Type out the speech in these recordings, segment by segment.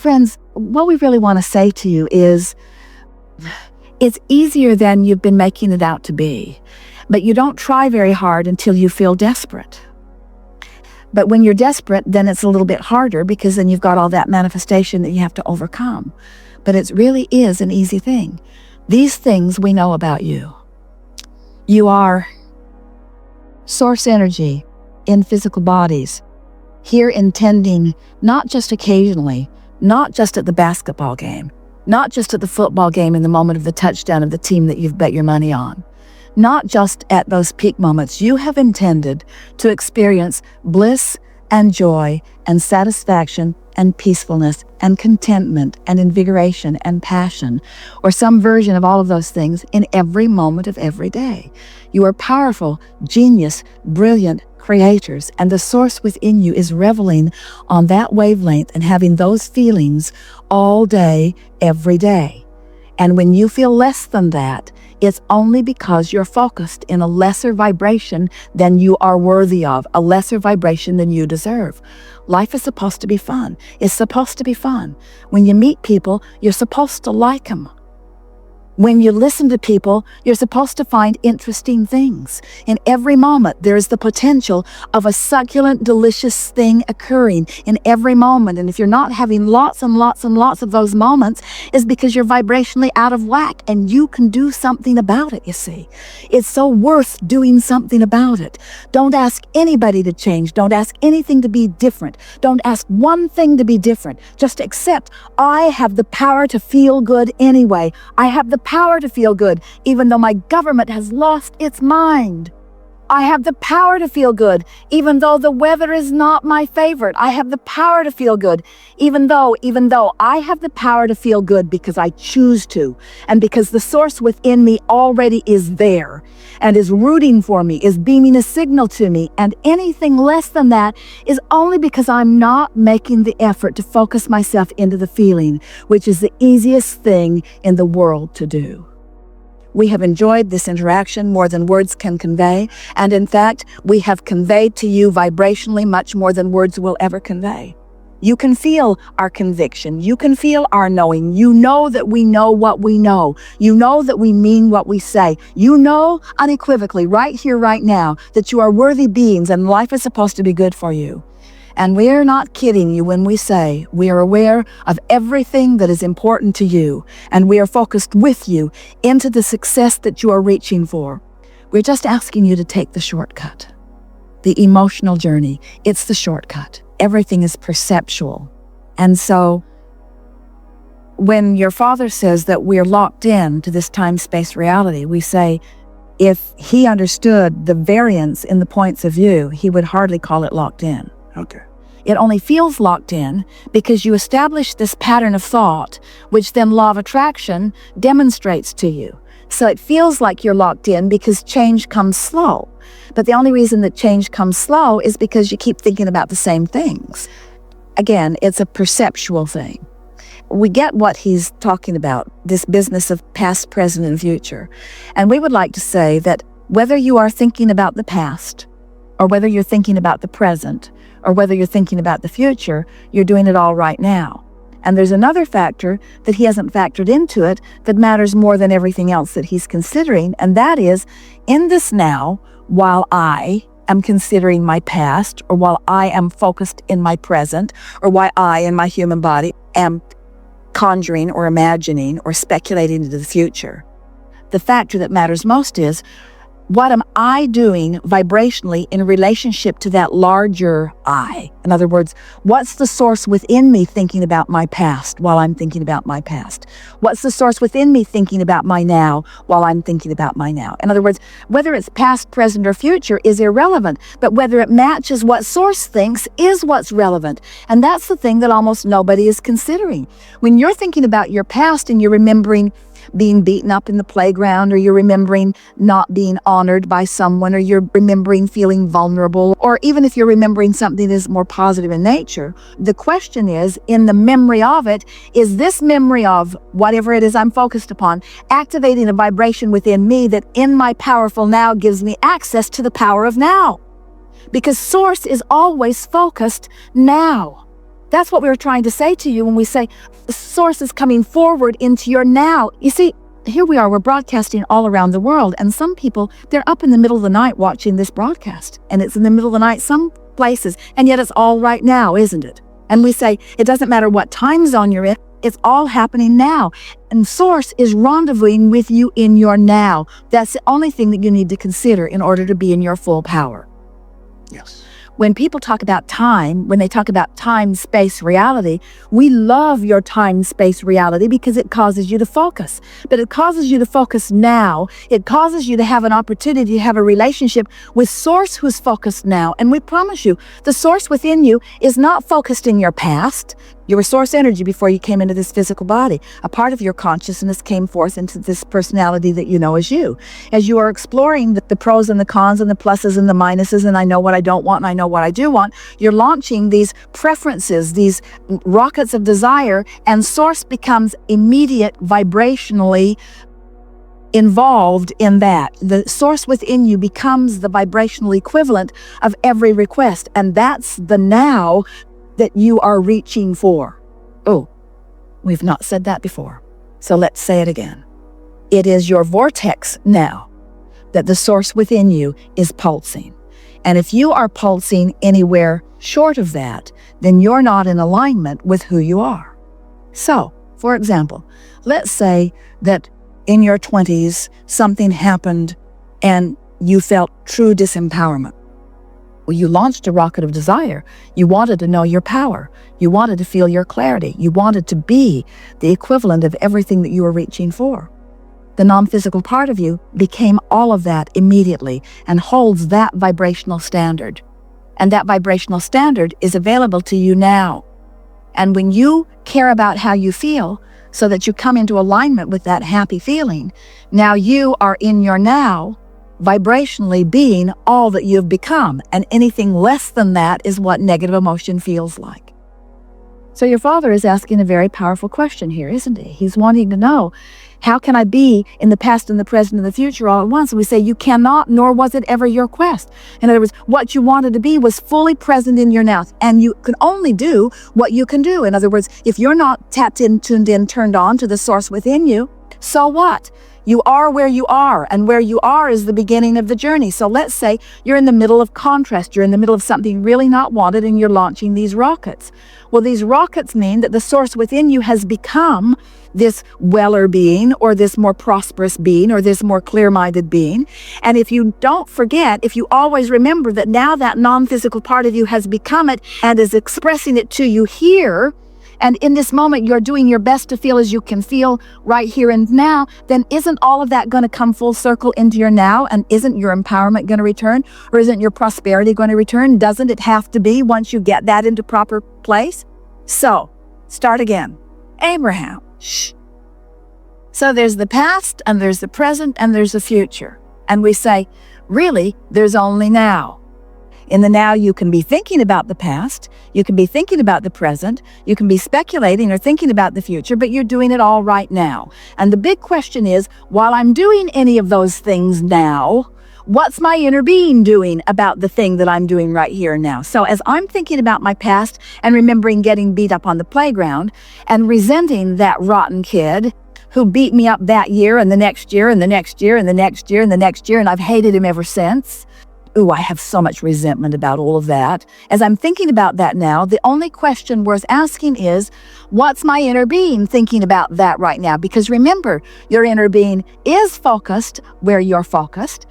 Friends, what we really want to say to you is, it's easier than you've been making it out to be. But you don't try very hard until you feel desperate. But when you're desperate, then it's a little bit harder, because then you've got all that manifestation that you have to overcome. But it really is an easy thing. These things we know about you. You are source energy in physical bodies, here intending not just occasionally, not just at the basketball game, not just at the football game in the moment of the touchdown of the team that you've bet your money on, not just at those peak moments. You have intended to experience bliss and joy and satisfaction and peacefulness and contentment and invigoration and passion, or some version of all of those things in every moment of every day. You are powerful, genius, brilliant creators, and the source within you is reveling on that wavelength and having those feelings all day, every day. And when you feel less than that, it's only because you're focused in a lesser vibration than you are worthy of, a lesser vibration than you deserve. Life is supposed to be fun. It's supposed to be fun. When you meet people, you're supposed to like them. When you listen to people, you're supposed to find interesting things. In every moment, there is the potential of a succulent, delicious thing occurring in every moment. And if you're not having lots and lots and lots of those moments, it's because you're vibrationally out of whack, and you can do something about it, you see. It's so worth doing something about it. Don't ask anybody to change. Don't ask anything to be different. Don't ask one thing to be different. Just accept, I have the power to feel good anyway. I have the power to feel good, even though my government has lost its mind. I have the power to feel good, even though the weather is not my favorite. I have the power to feel good, even though I have the power to feel good because I choose to, and because the source within me already is there and is rooting for me, is beaming a signal to me, and anything less than that is only because I'm not making the effort to focus myself into the feeling, which is the easiest thing in the world to do. We have enjoyed this interaction more than words can convey, and in fact, we have conveyed to you vibrationally much more than words will ever convey. You can feel our conviction. You can feel our knowing. You know that we know what we know. You know that we mean what we say. You know unequivocally, right here, right now, that you are worthy beings and life is supposed to be good for you. And we are not kidding you when we say we are aware of everything that is important to you, and we are focused with you into the success that you are reaching for. We're just asking you to take the shortcut. The emotional journey, it's the shortcut. Everything is perceptual. And so when your father says that we're locked in to this time-space reality, we say, if he understood the variance in the points of view, he would hardly call it locked in. Okay. It only feels locked in because you establish this pattern of thought, which then law of attraction demonstrates to you. So it feels like you're locked in because change comes slow. But the only reason that change comes slow is because you keep thinking about the same things. Again, it's a perceptual thing. We get what he's talking about, this business of past, present, and future. And we would like to say that whether you are thinking about the past, or whether you're thinking about the present, or whether you're thinking about the future, you're doing it all right now. And there's another factor that he hasn't factored into it that matters more than everything else that he's considering, and that is, in this now, while I am considering my past, or while I am focused in my present, or while I, in my human body, am conjuring or imagining or speculating into the future, the factor that matters most is, what am I doing vibrationally in relationship to that larger I? In other words, what's the source within me thinking about my past while I'm thinking about my past? What's the source within me thinking about my now while I'm thinking about my now? In other words, whether it's past, present, or future is irrelevant, but whether it matches what source thinks is what's relevant. And that's the thing that almost nobody is considering. When you're thinking about your past and you're remembering being beaten up in the playground, or you're remembering not being honored by someone, or you're remembering feeling vulnerable, or even if you're remembering something that is more positive in nature, the question is, in the memory of it, is this memory of whatever it is I'm focused upon activating a vibration within me that in my powerful now gives me access to the power of now? Because source is always focused now. That's what we were trying to say to you when we say the source is coming forward into your now. You see, here we are, we're broadcasting all around the world, and some people, they're up in the middle of the night watching this broadcast, and it's in the middle of the night some places, and yet it's all right now, isn't it? And we say, it doesn't matter what time zone you're in, it's all happening now. And Source is rendezvousing with you in your now. That's the only thing that you need to consider in order to be in your full power. Yes. When people talk about time, when they talk about time, space, reality, we love your time, space, reality because it causes you to focus. But it causes you to focus now. It causes you to have an opportunity to have a relationship with Source who's focused now. And we promise you, the Source within you is not focused in your past. You were Source energy before you came into this physical body. A part of your consciousness came forth into this personality that you know as you. As you are exploring the pros and the cons and the pluses and the minuses, and I know what I don't want and I know what I do want, you're launching these preferences, these rockets of desire, and Source becomes immediate vibrationally involved in that. The Source within you becomes the vibrational equivalent of every request, and that's the now that you are reaching for. Oh, we've not said that before, so let's say it again. It is your vortex now that the Source within you is pulsing. And if you are pulsing anywhere short of that, then you're not in alignment with who you are. So, for example, let's say that in your 20s, something happened and you felt true disempowerment. Well, you launched a rocket of desire. You wanted to know your power. You wanted to feel your clarity. You wanted to be the equivalent of everything that you were reaching for. The non-physical part of you became all of that immediately and holds that vibrational standard. And that vibrational standard is available to you now. And when you care about how you feel so that you come into alignment with that happy feeling, now you are in your now, vibrationally being all that you've become, and anything less than that is what negative emotion feels like. So your Father is asking a very powerful question here, isn't he? He's wanting to know, how can I be in the past and the present and the future all at once? And we say, you cannot, nor was it ever your quest. In other words, what you wanted to be was fully present in your now, and you can only do what you can do. In other words, if you're not tapped in, tuned in, turned on to the Source within you, so what? You are where you are, and where you are is the beginning of the journey. So let's say you're in the middle of contrast, you're in the middle of something really not wanted, and you're launching these rockets. Well, these rockets mean that the Source within you has become this weller being, or this more prosperous being, or this more clear-minded being. And if you don't forget, if you always remember that now that non-physical part of you has become it and is expressing it to you here, and in this moment you're doing your best to feel as you can feel right here and now, then isn't all of that going to come full circle into your now? And isn't your empowerment going to return? Or isn't your prosperity going to return? Doesn't it have to be once you get that into proper place? So, start again. Abraham. Shh. So there's the past, and there's the present, and there's the future. And we say, really, there's only now. In the now, you can be thinking about the past, you can be thinking about the present, you can be speculating or thinking about the future, but you're doing it all right now. And the big question is, while I'm doing any of those things now, what's my inner being doing about the thing that I'm doing right here and now? So as I'm thinking about my past and remembering getting beat up on the playground and resenting that rotten kid who beat me up that year and the next year and the next year and the next year and the next year, and I've hated him ever since. Ooh, I have so much resentment about all of that. As I'm thinking about that now, the only question worth asking is, what's my inner being thinking about that right now? Because remember, your inner being is focused where you're focused.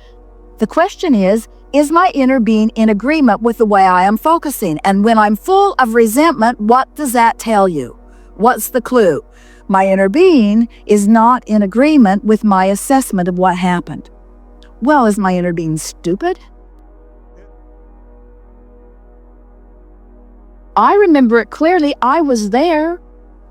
The question is my inner being in agreement with the way I am focusing? And when I'm full of resentment, what does that tell you? What's the clue? My inner being is not in agreement with my assessment of what happened. Well, is my inner being stupid? I remember it clearly. I was there.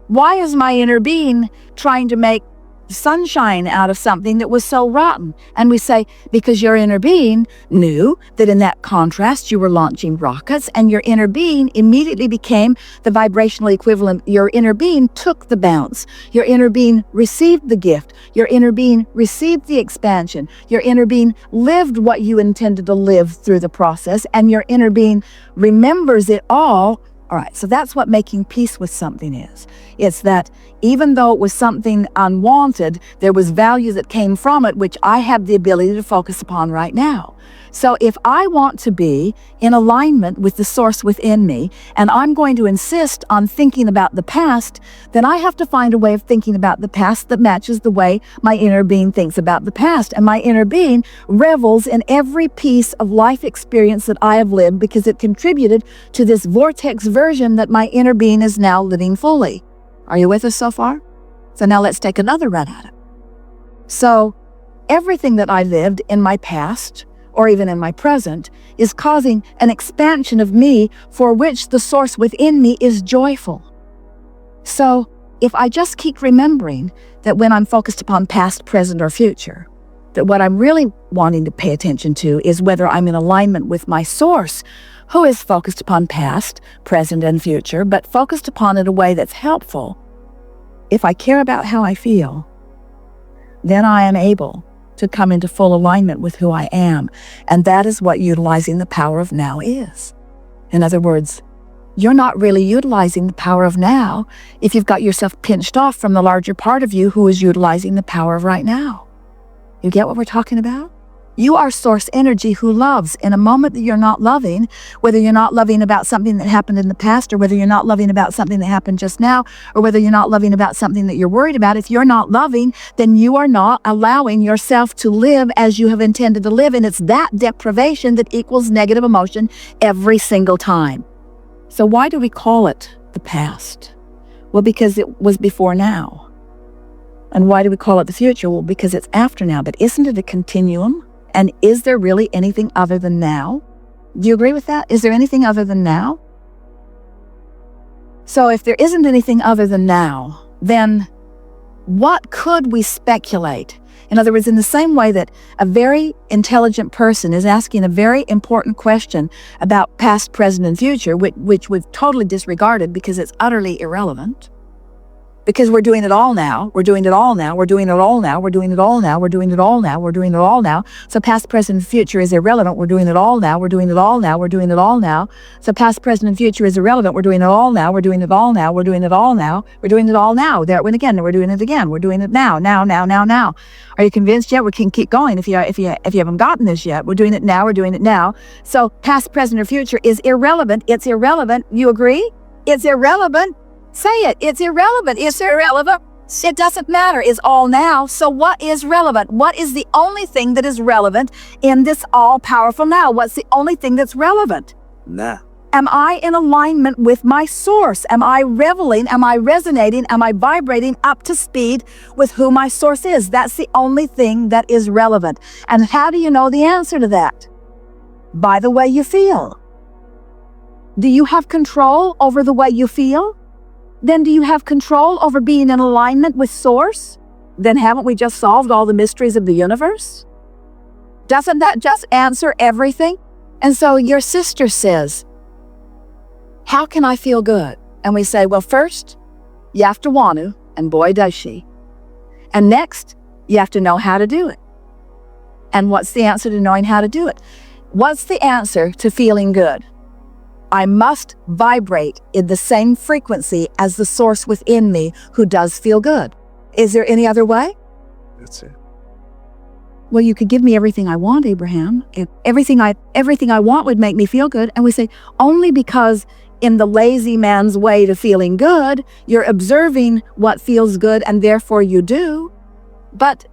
Why is my inner being trying to make sunshine out of something that was so rotten? And we say, because your inner being knew that in that contrast you were launching rockets, and your inner being immediately became the vibrational equivalent. Your inner being took the bounce. Your inner being received the gift. Your inner being received the expansion. Your inner being lived what you intended to live through the process, and your inner being remembers it all All right, so that's what making peace with something is. It's that even though it was something unwanted, there was value that came from it, which I have the ability to focus upon right now. So if I want to be in alignment with the source within me, and I'm going to insist on thinking about the past, then I have to find a way of thinking about the past that matches the way my inner being thinks about the past. And my inner being revels in every piece of life experience that I have lived because it contributed to this vortex version that my inner being is now living fully. Are you with us so far? So now let's take another run at it. So everything that I lived in my past, or even in my present, is causing an expansion of me for which the source within me is joyful. So if I just keep remembering that when I'm focused upon past, present, or future, that what I'm really wanting to pay attention to is whether I'm in alignment with my source, who is focused upon past, present, and future, but focused upon it in a way that's helpful. If I care about how I feel, then I am able to come into full alignment with who I am. And that is what utilizing the power of now is. In other words, you're not really utilizing the power of now if you've got yourself pinched off from the larger part of you who is utilizing the power of right now. You get what we're talking about? You are source energy who loves. In a moment that you're not loving, whether you're not loving about something that happened in the past, or whether you're not loving about something that happened just now, or whether you're not loving about something that you're worried about, if you're not loving, then you are not allowing yourself to live as you have intended to live. And it's that deprivation that equals negative emotion every single time. So why do we call it the past? Well, because it was before now. And why do we call it the future? Well, because it's after now. But isn't it a continuum? And is there really anything other than now? Do you agree with that? Is there anything other than now? So if there isn't anything other than now, then what could we speculate? In other words, in the same way that a very intelligent person is asking a very important question about past, present, and future, which we've totally disregarded because it's utterly irrelevant. Because we're doing it all now, we're doing it all now, we're doing it all now, we're doing it all now, we're doing it all now, we're doing it all now. So past, present, and future is irrelevant. We're doing it all now, we're doing it all now, we're doing it all now. So past, present, and future is irrelevant. We're doing it all now, we're doing it all now, we're doing it all now, we're doing it all now. There it went again, we're doing it again. We're doing it now. Are you convinced yet? We can keep going if you haven't gotten this yet. We're doing it now, we're doing it now. So past, present, or future is irrelevant. It's irrelevant. You agree? It's irrelevant. Say it. It's irrelevant. It's irrelevant. It doesn't matter. It's all now. So what is relevant? What is the only thing that is relevant in this all-powerful now? What's the only thing that's relevant? Nah. Am I in alignment with my source? Am I reveling? Am I resonating? Am I vibrating up to speed with who my source is? That's the only thing that is relevant. And how do you know the answer to that? By the way you feel. Do you have control over the way you feel? Then do you have control over being in alignment with source? Then haven't we just solved all the mysteries of the universe? Doesn't that just answer everything? And so your sister says, how can I feel good? And we say, well, first, you have to want to, and boy, does she. And next, you have to know how to do it. And what's the answer to knowing how to do it? What's the answer to feeling good? I must vibrate in the same frequency as the source within me who does feel good. Is there any other way? That's it. Well, you could give me everything I want, Abraham. If everything I want would make me feel good. And we say, only because in the lazy man's way to feeling good, you're observing what feels good and therefore you do. But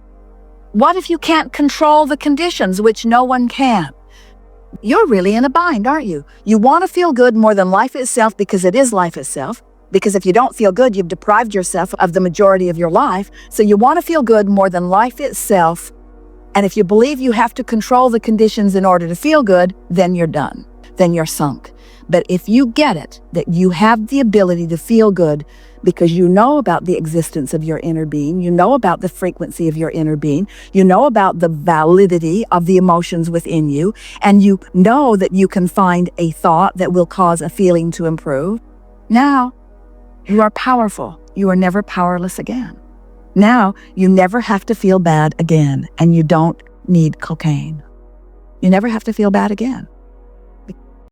what if you can't control the conditions, which no one can? You're really in a bind, aren't you? You want to feel good more than life itself because it is life itself. Because if you don't feel good, you've deprived yourself of the majority of your life. So you want to feel good more than life itself. And if you believe you have to control the conditions in order to feel good, then you're done. Then you're sunk. But if you get it, that you have the ability to feel good because you know about the existence of your inner being, you know about the frequency of your inner being, you know about the validity of the emotions within you, and you know that you can find a thought that will cause a feeling to improve, now you are powerful. You are never powerless again. Now you never have to feel bad again, and you don't need cocaine. You never have to feel bad again.